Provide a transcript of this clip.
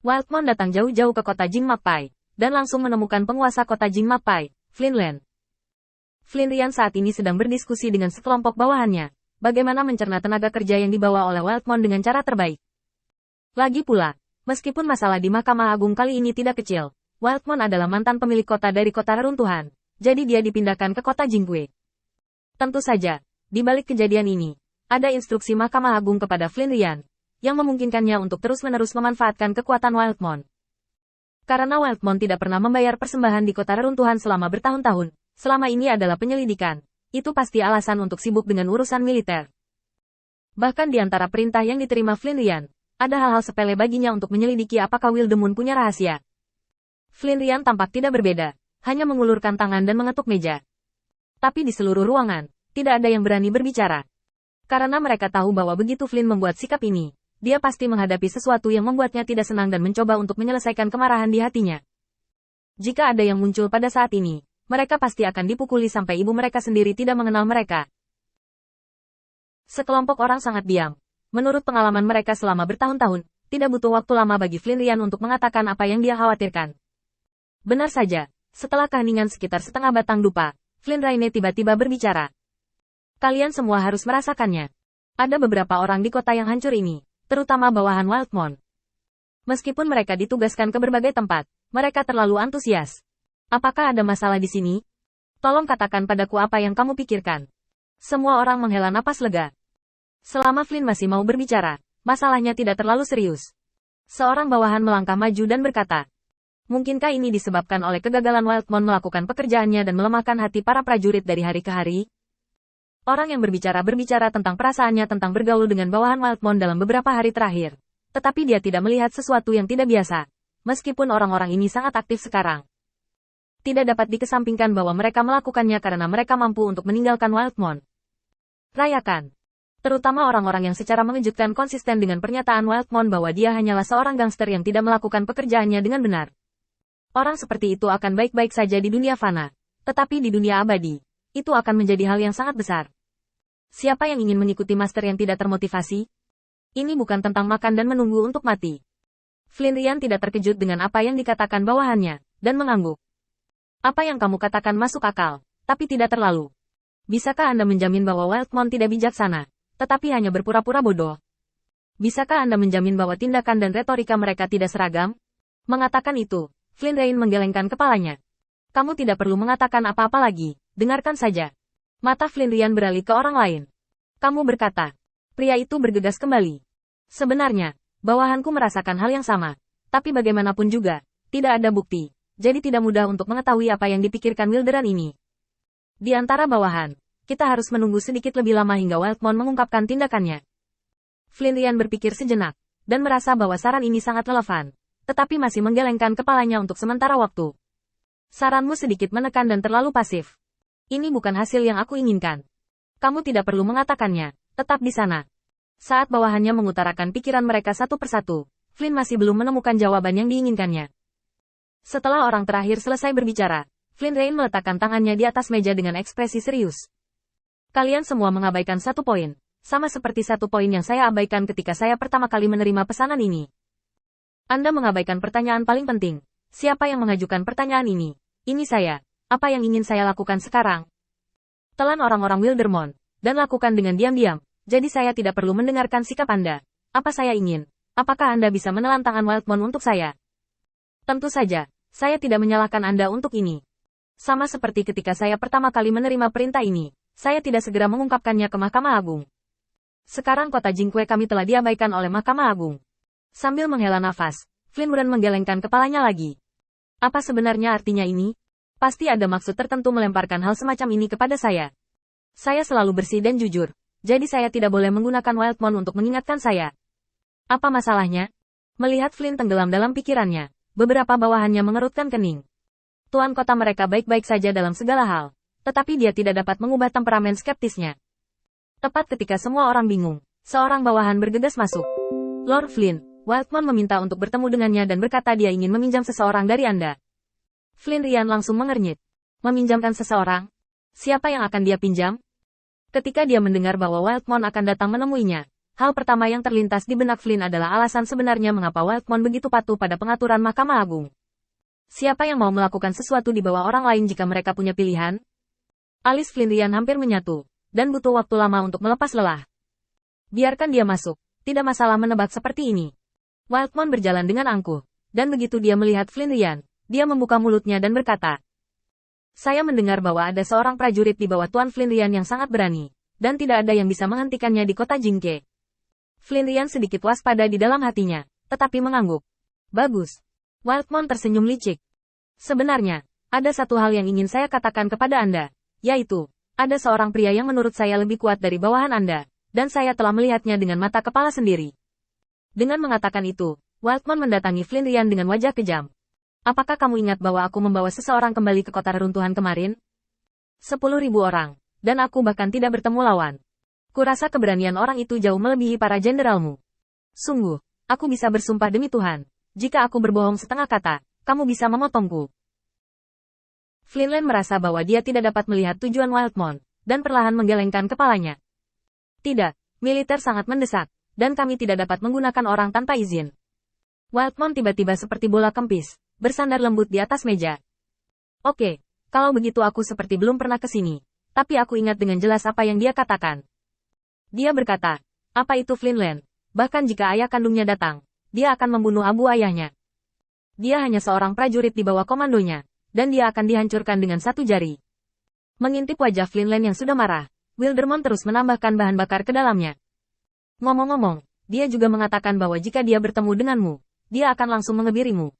Wildmon datang jauh-jauh ke kota Jingmakpai, dan langsung menemukan penguasa kota Jingmakpai, Flynn Lian. Flynn Lian saat ini sedang berdiskusi dengan sekelompok bawahannya, bagaimana mencerna tenaga kerja yang dibawa oleh Wildmon dengan cara terbaik. Lagi pula, meskipun masalah di Mahkamah Agung kali ini tidak kecil, Wildmon adalah mantan pemilik kota dari kota reruntuhan, jadi dia dipindahkan ke kota Jingque. Tentu saja, di balik kejadian ini, ada instruksi Mahkamah Agung kepada Flynn Lian, yang memungkinkannya untuk terus-menerus memanfaatkan kekuatan Wildmon. Karena Wildmon tidak pernah membayar persembahan di kota reruntuhan selama bertahun-tahun, selama ini adalah penyelidikan, itu pasti alasan untuk sibuk dengan urusan militer. Bahkan di antara perintah yang diterima Flynn Lian, ada hal-hal sepele baginya untuk menyelidiki apakah Wildemun punya rahasia. Flynn Lian tampak tidak berbeda, hanya mengulurkan tangan dan mengetuk meja. Tapi di seluruh ruangan, tidak ada yang berani berbicara. Karena mereka tahu bahwa begitu Flynn membuat sikap ini, dia pasti menghadapi sesuatu yang membuatnya tidak senang dan mencoba untuk menyelesaikan kemarahan di hatinya. Jika ada yang muncul pada saat ini, mereka pasti akan dipukuli sampai ibu mereka sendiri tidak mengenal mereka. Sekelompok orang sangat diam. Menurut pengalaman mereka selama bertahun-tahun, tidak butuh waktu lama bagi Flynn Lian untuk mengatakan apa yang dia khawatirkan. Benar saja, setelah keheningan sekitar setengah batang dupa, Flynn Raine tiba-tiba berbicara. Kalian semua harus merasakannya. Ada beberapa orang di kota yang hancur ini, terutama bawahan Wildmon. Meskipun mereka ditugaskan ke berbagai tempat, mereka terlalu antusias. Apakah ada masalah di sini? Tolong katakan padaku apa yang kamu pikirkan. Semua orang menghela napas lega. Selama Flynn masih mau berbicara, masalahnya tidak terlalu serius. Seorang bawahan melangkah maju dan berkata, mungkinkah ini disebabkan oleh kegagalan Wildmon melakukan pekerjaannya dan melemahkan hati para prajurit dari hari ke hari? Orang yang berbicara tentang perasaannya tentang bergaul dengan bawahan Wildmon dalam beberapa hari terakhir. Tetapi dia tidak melihat sesuatu yang tidak biasa. Meskipun orang-orang ini sangat aktif sekarang. Tidak dapat dikesampingkan bahwa mereka melakukannya karena mereka mampu untuk meninggalkan Wildmon. Rayakan. Terutama orang-orang yang secara mengejutkan konsisten dengan pernyataan Wildmon bahwa dia hanyalah seorang gangster yang tidak melakukan pekerjaannya dengan benar. Orang seperti itu akan baik-baik saja di dunia fana. Tetapi di dunia abadi, itu akan menjadi hal yang sangat besar. Siapa yang ingin mengikuti master yang tidak termotivasi? Ini bukan tentang makan dan menunggu untuk mati. Flynn Lian tidak terkejut dengan apa yang dikatakan bawahannya, dan mengangguk. Apa yang kamu katakan masuk akal, tapi tidak terlalu. Bisakah Anda menjamin bahwa Wildmon tidak bijaksana, tetapi hanya berpura-pura bodoh? Bisakah Anda menjamin bahwa tindakan dan retorika mereka tidak seragam? Mengatakan itu, Flynn Rain menggelengkan kepalanya. Kamu tidak perlu mengatakan apa-apa lagi, dengarkan saja. Mata Flynn Lian beralih ke orang lain. Kamu berkata, pria itu bergegas kembali. Sebenarnya, bawahanku merasakan hal yang sama, tapi bagaimanapun juga, tidak ada bukti. Jadi tidak mudah untuk mengetahui apa yang dipikirkan wilderan ini. Di antara bawahan, kita harus menunggu sedikit lebih lama hingga Wildmon mengungkapkan tindakannya. Flynn Lian berpikir sejenak, dan merasa bahwa saran ini sangat relevan, tetapi masih menggelengkan kepalanya untuk sementara waktu. Saranmu sedikit menekan dan terlalu pasif. Ini bukan hasil yang aku inginkan. Kamu tidak perlu mengatakannya, tetap di sana. Saat bawahannya mengutarakan pikiran mereka satu persatu, Flynn masih belum menemukan jawaban yang diinginkannya. Setelah orang terakhir selesai berbicara, Flynn Rain meletakkan tangannya di atas meja dengan ekspresi serius. Kalian semua mengabaikan satu poin, sama seperti satu poin yang saya abaikan ketika saya pertama kali menerima pesanan ini. Anda mengabaikan pertanyaan paling penting. Siapa yang mengajukan pertanyaan ini? Ini saya. Apa yang ingin saya lakukan sekarang? Telan orang-orang Wildermon, dan lakukan dengan diam-diam, jadi saya tidak perlu mendengarkan sikap Anda. Apa saya ingin? Apakah Anda bisa menelan tangan Wildmon untuk saya? Tentu saja. Saya tidak menyalahkan Anda untuk ini. Sama seperti ketika saya pertama kali menerima perintah ini, saya tidak segera mengungkapkannya ke Mahkamah Agung. Sekarang kota Jingque kami telah diabaikan oleh Mahkamah Agung. Sambil menghela nafas, Flynn Wren menggelengkan kepalanya lagi. Apa sebenarnya artinya ini? Pasti ada maksud tertentu melemparkan hal semacam ini kepada saya. Saya selalu bersih dan jujur, jadi saya tidak boleh menggunakan Wildmon untuk mengingatkan saya. Apa masalahnya? Melihat Flynn tenggelam dalam pikirannya, beberapa bawahannya mengerutkan kening. Tuan kota mereka baik-baik saja dalam segala hal, tetapi dia tidak dapat mengubah temperamen skeptisnya. Tepat ketika semua orang bingung, seorang bawahan bergegas masuk. Lord Flynn, Wildmon meminta untuk bertemu dengannya dan berkata dia ingin meminjam seseorang dari Anda. Flynn Rian langsung mengernyit. Meminjamkan seseorang? Siapa yang akan dia pinjam? Ketika dia mendengar bahwa Wildmon akan datang menemuinya, hal pertama yang terlintas di benak Flynn adalah alasan sebenarnya mengapa Wildmon begitu patuh pada pengaturan Mahkamah Agung. Siapa yang mau melakukan sesuatu di bawah orang lain jika mereka punya pilihan? Alis Flynn hampir menyatu, dan butuh waktu lama untuk melepas lelah. Biarkan dia masuk, tidak masalah menebak seperti ini. Wildmon berjalan dengan angkuh, dan begitu dia melihat Flynn, dia membuka mulutnya dan berkata, "Saya mendengar bahwa ada seorang prajurit di bawah Tuan Flynn yang sangat berani, dan tidak ada yang bisa menghentikannya di kota Jingke." Flynn sedikit waspada di dalam hatinya, tetapi mengangguk. Bagus. Wildmon tersenyum licik. Sebenarnya, ada satu hal yang ingin saya katakan kepada Anda, yaitu, ada seorang pria yang menurut saya lebih kuat dari bawahan Anda, dan saya telah melihatnya dengan mata kepala sendiri. Dengan mengatakan itu, Wildmon mendatangi Flynn dengan wajah kejam. Apakah kamu ingat bahwa aku membawa seseorang kembali ke kota reruntuhan kemarin? 10.000 orang, dan aku bahkan tidak bertemu lawan. Kurasa keberanian orang itu jauh melebihi para jenderalmu. Sungguh, aku bisa bersumpah demi Tuhan, jika aku berbohong setengah kata, kamu bisa memotongku. Flynn merasa bahwa dia tidak dapat melihat tujuan Wildmon, dan perlahan menggelengkan kepalanya. Tidak, militer sangat mendesak, dan kami tidak dapat menggunakan orang tanpa izin. Wildmon tiba-tiba seperti bola kempis, bersandar lembut di atas meja. Oke, kalau begitu aku seperti belum pernah ke sini, tapi aku ingat dengan jelas apa yang dia katakan. Dia berkata, apa itu Flynn? Bahkan jika ayah kandungnya datang, dia akan membunuh abu ayahnya. Dia hanya seorang prajurit di bawah komandonya, dan dia akan dihancurkan dengan satu jari. Mengintip wajah Flynn yang sudah marah, Wildermon terus menambahkan bahan bakar ke dalamnya. Ngomong-ngomong, dia juga mengatakan bahwa jika dia bertemu denganmu, dia akan langsung mengebirimu.